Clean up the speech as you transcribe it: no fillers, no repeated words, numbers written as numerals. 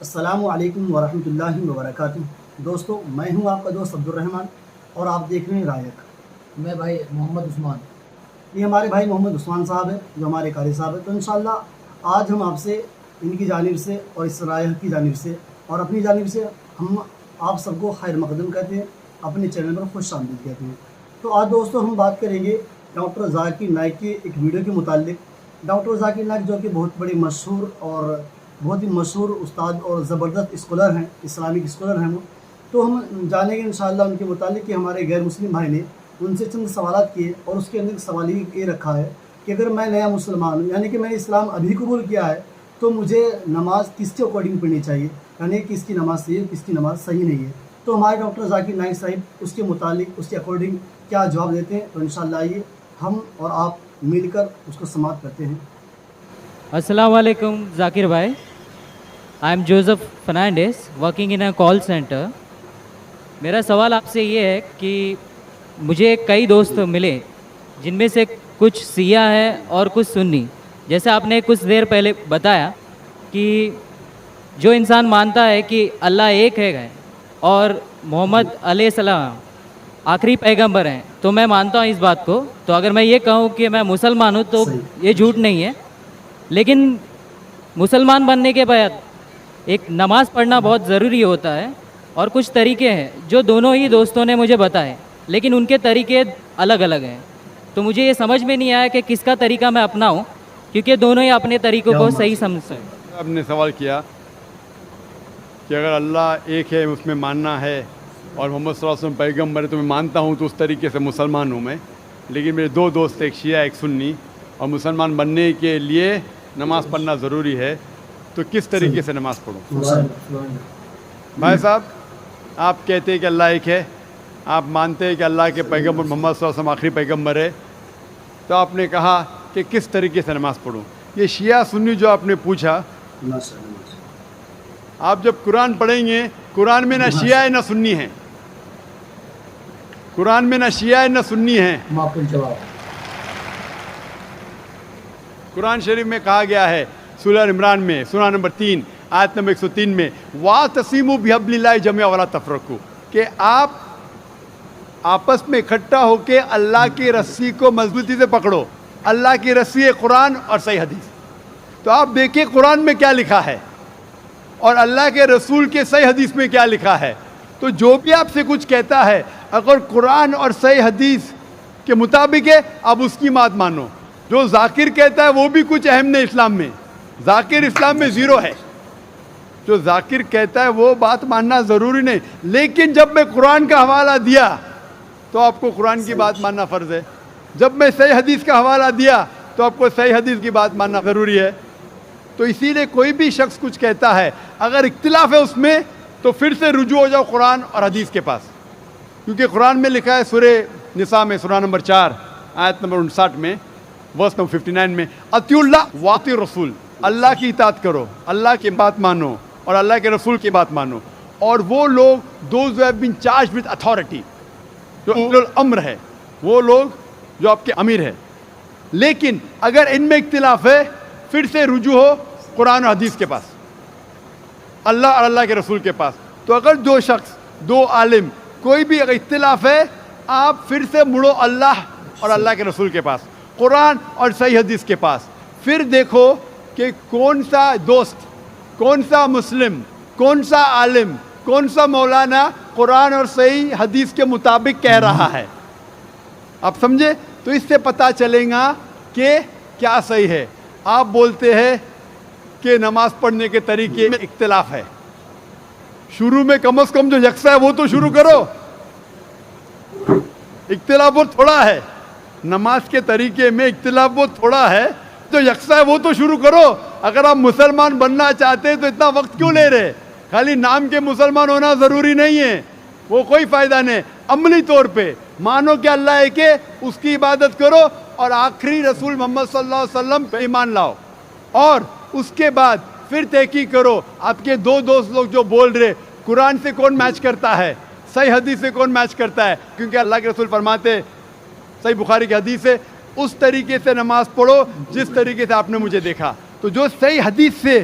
السلام علیکم ورحمۃ اللہ وبرکاتہ۔ دوستو، میں ہوں آپ کا دوست عبدالرحمن اور آپ دیکھ رہے ہیں رائق۔ میں بھائی محمد عثمان۔ یہ ہمارے بھائی محمد عثمان صاحب ہیں جو ہمارے قاری صاحب ہیں۔ تو انشاءاللہ آج ہم آپ سے ان کی جانب سے اور اس رائق کی جانب سے اور اپنی جانب سے ہم آپ سب کو خیر مقدم کہتے ہیں، اپنے چینل پر خوش آمدید کہتے ہیں۔ تو آج دوستو ہم بات کریں گے ڈاکٹر ذاکر نائک کے ایک ویڈیو کے متعلق۔ ڈاکٹر ذاکر نائک جو کہ بہت بڑے مشہور اور بہت ہی مشہور استاد اور زبردست اسکالر ہیں، اسلامک اسکالر ہیں وہ۔ تو ہم جانیں گے انشاءاللہ ان کے متعلق کہ ہمارے غیر مسلم بھائی نے ان سے چند سوالات کیے، اور اس کے اندر سوال یہ رکھا ہے کہ اگر میں نیا مسلمان ہوں، یعنی کہ میں نے اسلام ابھی قبول کیا ہے، تو مجھے نماز کس کے اکارڈنگ پڑھنی چاہیے، یعنی کس کی نماز صحیح ہے، کس کی نماز صحیح نہیں ہے۔ تو ہمارے ڈاکٹر ذاکر نائک صاحب اس کے متعلق اس کے اکارڈنگ کیا جواب دیتے ہیں، تو انشاءاللہ آئیے ہم اور آپ مل کر اس کو سماعت کرتے ہیں۔ السلام علیکم ذاکر بھائی، I am Joseph Fernandes working in a call centre. میرا سوال آپ سے یہ ہے کہ مجھے کئی دوست ملے جن میں سے کچھ سیاہ ہیں اور کچھ سنی۔ جیسے آپ نے کچھ دیر پہلے بتایا کہ جو انسان مانتا ہے کہ اللہ ایک ہے اور محمد علیہ السلام آخری پیغمبر ہیں، تو میں مانتا ہوں اس بات کو۔ تو اگر میں یہ کہوں کہ میں مسلمان ہوں تو یہ جھوٹ نہیں ہے، لیکن مسلمان بننے کے بعد ایک نماز پڑھنا بہت ضروری ہوتا ہے، اور کچھ طریقے ہیں جو دونوں ہی دوستوں نے مجھے بتائے، لیکن ان کے طریقے الگ الگ ہیں۔ تو مجھے یہ سمجھ میں نہیں آیا کہ کس کا طریقہ میں اپناؤں، کیونکہ دونوں ہی اپنے طریقوں کو صحیح سمجھتے ہیں۔ آپ نے سوال کیا کہ اگر اللہ ایک ہے اس میں ماننا ہے اور محمد صلی اللہ علیہ وسلم پیغمبر ہے تو میں مانتا ہوں، تو اس طریقے سے مسلمان ہوں میں۔ لیکن میرے دو دوست، ایک شیعہ ایک سنی، اور مسلمان بننے کے لیے نماز پڑھنا ضروری ہے، تو کس طریقے سے نماز پڑھوں؟ بھائی صاحب، آپ کہتے ہیں کہ اللہ ایک ہے، آپ مانتے ہیں کہ اللہ کے پیغمبر محمد صلی اللہ علیہ وسلم آخری پیغمبر ہے، تو آپ نے کہا کہ کس طریقے سے نماز پڑھوں؟ یہ شیعہ سنی جو آپ نے پوچھا، آپ جب قرآن پڑھیں گے، قرآن میں نہ شیعہ ہے نہ سنی ہے، قرآن میں نہ شیعہ ہے نہ سنی ہے۔ قرآن شریف میں کہا گیا ہے سورہ عمران میں، سورہ نمبر 3 آیت نمبر 103 میں، وَاعْتَصِمُوا بِحَبْلِ اللَّهِ جَمِيعًا وَلَا تَفَرَّقُوا، کہ آپ آپس میں اکٹھا ہو کے اللہ کی رسی کو مضبوطی سے پکڑو۔ اللہ کی رسی ہے قرآن اور صحیح حدیث۔ تو آپ دیکھیں قرآن میں کیا لکھا ہے اور اللہ کے رسول کے صحیح حدیث میں کیا لکھا ہے۔ تو جو بھی آپ سے کچھ کہتا ہے، اگر قرآن اور صحیح حدیث کے مطابق ہے، آپ اس کی بات مانو۔ جو ذاکر کہتا ہے وہ بھی کچھ اہم نہیں اسلام میں، ذاکر اسلام میں زیرو ہے۔ جو ذاکر کہتا ہے وہ بات ماننا ضروری نہیں، لیکن جب میں قرآن کا حوالہ دیا تو آپ کو قرآن کی بات ماننا فرض ہے، جب میں صحیح حدیث کا حوالہ دیا تو آپ کو صحیح حدیث کی بات ماننا ضروری ہے۔ تو اسی لیے کوئی بھی شخص کچھ کہتا ہے، اگر اختلاف ہے اس میں، تو پھر سے رجوع ہو جاؤ قرآن اور حدیث کے پاس، کیونکہ قرآن میں لکھا ہے سورہ نساء میں، سورہ نمبر 4 آیت نمبر 59 میں، ورس نمبر 59 میں، اطیعوا اللہ واطیعوا الرسول، اللہ کی اطاعت کرو، اللہ کی بات مانو اور اللہ کے رسول کی بات مانو۔ اور وہ لوگ those who have been charged with authority، جو اولو الامر ہے، وہ لوگ جو آپ کے امیر ہے۔ لیکن اگر ان میں اختلاف ہے، پھر سے رجوع ہو قرآن و حدیث کے پاس، اللہ اور اللہ کے رسول کے پاس۔ تو اگر دو شخص، دو عالم، کوئی بھی اگر اختلاف ہے، آپ پھر سے مڑو اللہ اور اللہ کے رسول کے پاس، قرآن اور صحیح حدیث کے پاس۔ پھر دیکھو کہ کون سا دوست، کون سا مسلم، کون سا عالم، کون سا مولانا قرآن اور صحیح حدیث کے مطابق کہہ رہا ہے۔ آپ سمجھے؟ تو اس سے پتہ چلے گا کہ کیا صحیح ہے۔ آپ بولتے ہیں کہ نماز پڑھنے کے طریقے میں اختلاف ہے، شروع میں کم از کم جو یکساں ہے وہ تو شروع کرو۔ اختلاف بہت تھوڑا ہے، نماز کے طریقے میں اختلاف بہت تھوڑا ہے، جو یکساں ہے وہ تو شروع کرو۔ اگر آپ مسلمان بننا چاہتے ہیں تو اتنا وقت کیوں لے رہے؟ خالی نام کے مسلمان ہونا ضروری نہیں ہے، وہ کوئی فائدہ نہیں۔ عملی طور پہ مانو کہ اللہ ایک ہے، اس کی عبادت کرو، اور آخری رسول محمد صلی اللہ علیہ وسلم پہ ایمان لاؤ، اور اس کے بعد پھر تحقیق کرو۔ آپ کے دو دوست لوگ جو بول رہے قرآن سے کون میچ کرتا ہے، صحیح حدیث سے کون میچ کرتا ہے، کیونکہ اللہ کے رسول فرماتے، صحیح بخاری کی حدیث ہے، اس طریقے سے نماز پڑھو جس طریقے سے آپ نے مجھے دیکھا۔ تو جو صحیح حدیث سے